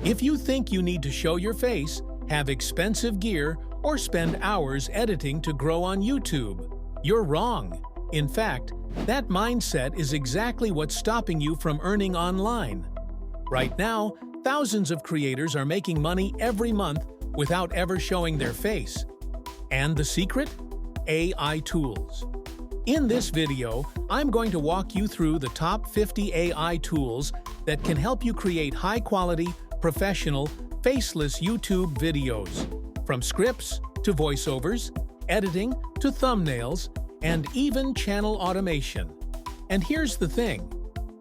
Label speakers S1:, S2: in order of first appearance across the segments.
S1: If you think you need to show your face, have expensive gear, or spend hours editing to grow on YouTube, you're wrong. In fact, that mindset is exactly what's stopping you from earning online. Right now, thousands of creators are making money every month without ever showing their face. And the secret? AI tools. In this video, I'm going to walk you through the top 50 AI tools that can help you create high-quality, professional, faceless YouTube videos. From scripts to voiceovers, editing to thumbnails, and even channel automation. And here's the thing.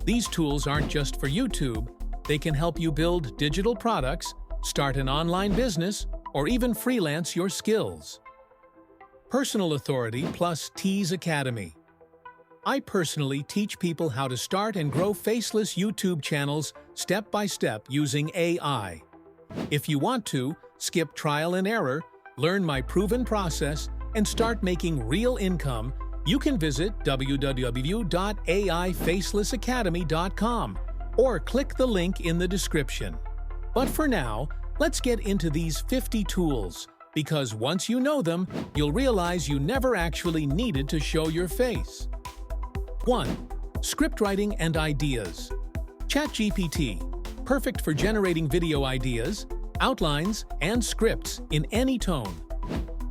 S1: These tools aren't just for YouTube. They can help you build digital products, start an online business, or even freelance your skills. Personal Authority plus T's Academy. I personally teach people how to start and grow faceless YouTube channels step by step using AI. If you want to, skip trial and error, learn my proven process, and start making real income, you can visit www.aifacelessacademy.com or click the link in the description. But for now, let's get into these 50 tools, because once you know them, you'll realize you never actually needed to show your face. 1. Script writing and ideas. ChatGPT, perfect for generating video ideas, outlines, and scripts in any tone.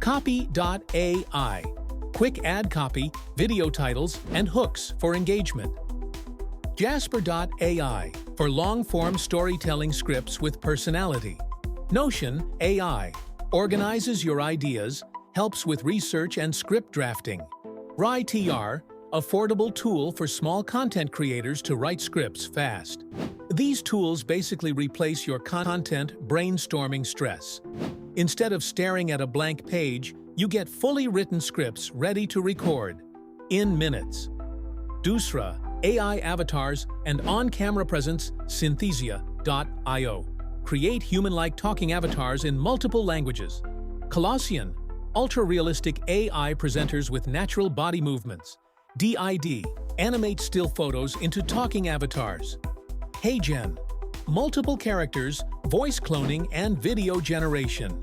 S1: Copy.ai, quick ad copy, video titles, and hooks for engagement. Jasper.ai, for long-form storytelling scripts with personality. Notion AI, organizes your ideas, helps with research and script drafting. RaiTR, affordable tool for small content creators to write scripts fast. These tools basically replace your content brainstorming stress. Instead of staring at a blank page, you get fully written scripts ready to record in minutes. Dusra, AI avatars and on-camera presence Synthesia.io. Create human-like talking avatars in multiple languages. Colossian, ultra-realistic AI presenters with natural body movements. DID, animate still photos into talking avatars. HeyGen, multiple characters, voice cloning, and video generation.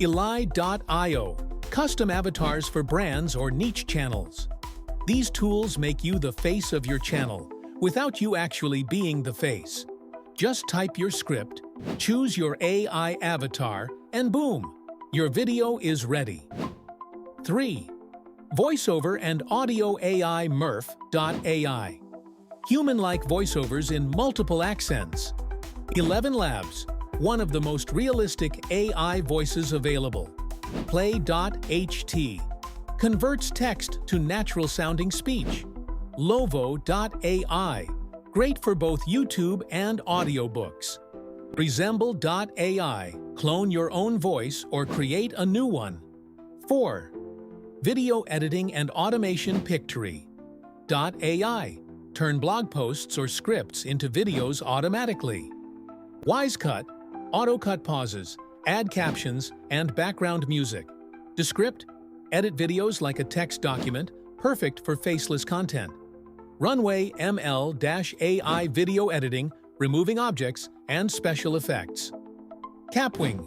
S1: Eli.io, custom avatars for brands or niche channels. These tools make you the face of your channel, without you actually being the face. Just type your script, choose your AI avatar, and boom, your video is ready. 3. Voiceover and Audio AI Murph.ai. Human-like voiceovers in multiple accents. 11 Labs, one of the most realistic AI voices available. Play.ht, converts text to natural-sounding speech. Lovo.ai, great for both YouTube and audiobooks. Resemble.ai, clone your own voice or create a new one. 4. Video editing and automation Pictory.ai, turn blog posts or scripts into videos automatically. WiseCut, auto-cut pauses, add captions, and background music. Descript, edit videos like a text document, perfect for faceless content. Runway ML-AI video editing, removing objects, and special effects. Capwing,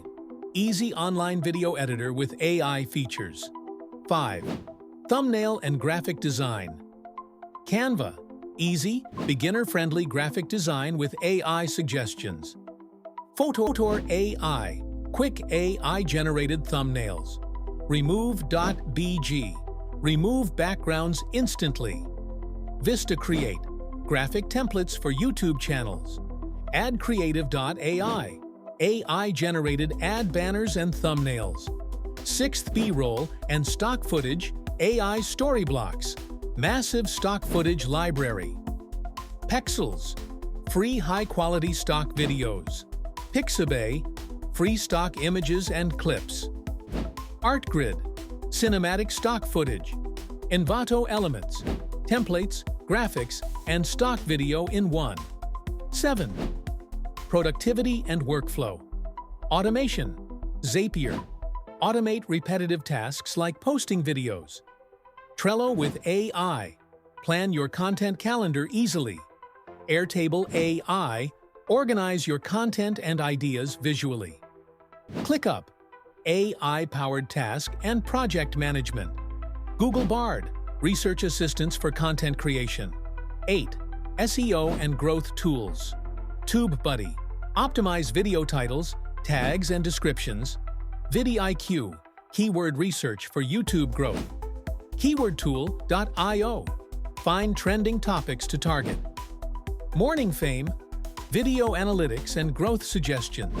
S1: easy online video editor with AI features. 5. Thumbnail and graphic design. Canva, easy, beginner-friendly graphic design with AI suggestions. Photor AI, quick AI-generated thumbnails. Remove.bg, remove backgrounds instantly. Vista Create, graphic templates for YouTube channels. AdCreative.ai, AI-generated ad banners and thumbnails. 6th B-roll and stock footage, AI story blocks. Massive stock footage library. Pexels, free high-quality stock videos. Pixabay, free stock images and clips. ArtGrid, cinematic stock footage. Envato Elements, templates, graphics, and stock video in one. 7. Productivity and workflow. Automation, Zapier, automate repetitive tasks like posting videos. Trello with AI, plan your content calendar easily. Airtable AI, Organize your content and ideas visually. ClickUp, AI-powered task and project management. Google Bard, research assistance for content creation. 8. SEO and growth tools. TubeBuddy, optimize video titles, tags, and descriptions. vidIQ, keyword research for YouTube growth. KeywordTool.io, find trending topics to target. Morning Fame, video analytics and growth suggestions.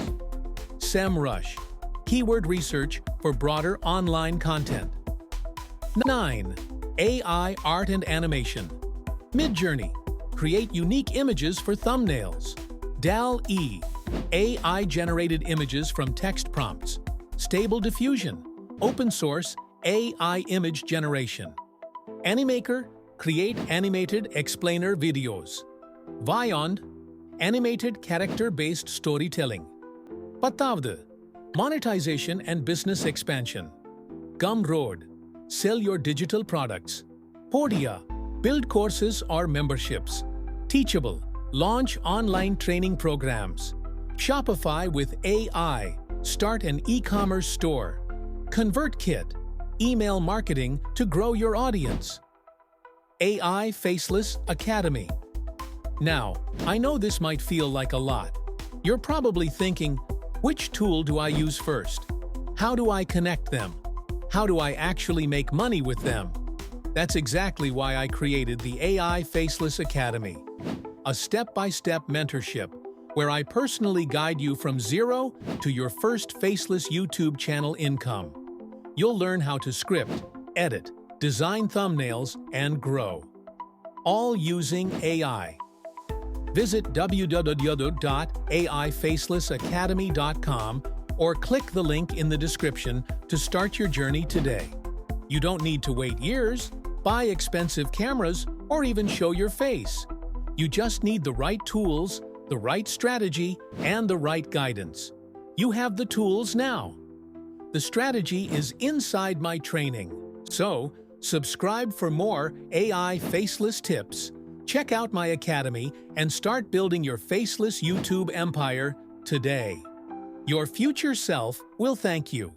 S1: SEMrush, keyword research for broader online content. 9. AI art and animation. Midjourney, create unique images for thumbnails. DALL-E, AI-generated images from text prompts. Stable Diffusion, open source AI image generation. Animaker, create animated explainer videos. Vyond, animated character-based storytelling. Patavd, monetization and business expansion. Gumroad, sell your digital products. Podia, build courses or memberships. Teachable, launch online training programs. Shopify with AI, start an e-commerce store. ConvertKit, email marketing to grow your audience. AI Faceless Academy. Now, I know this might feel like a lot. You're probably thinking, which tool do I use first? How do I connect them? How do I actually make money with them? That's exactly why I created the AI Faceless Academy, a step-by-step mentorship where I personally guide you from zero to your first faceless YouTube channel income. You'll learn how to script, edit, design thumbnails, and grow, all using AI. Visit www.aifacelessacademy.com or click the link in the description to start your journey today. You don't need to wait years, buy expensive cameras, or even show your face. You just need the right tools, the right strategy, and the right guidance. You have the tools now. The strategy is inside my training. So, subscribe for more AI faceless tips. Check out my academy and start building your faceless YouTube empire today. Your future self will thank you.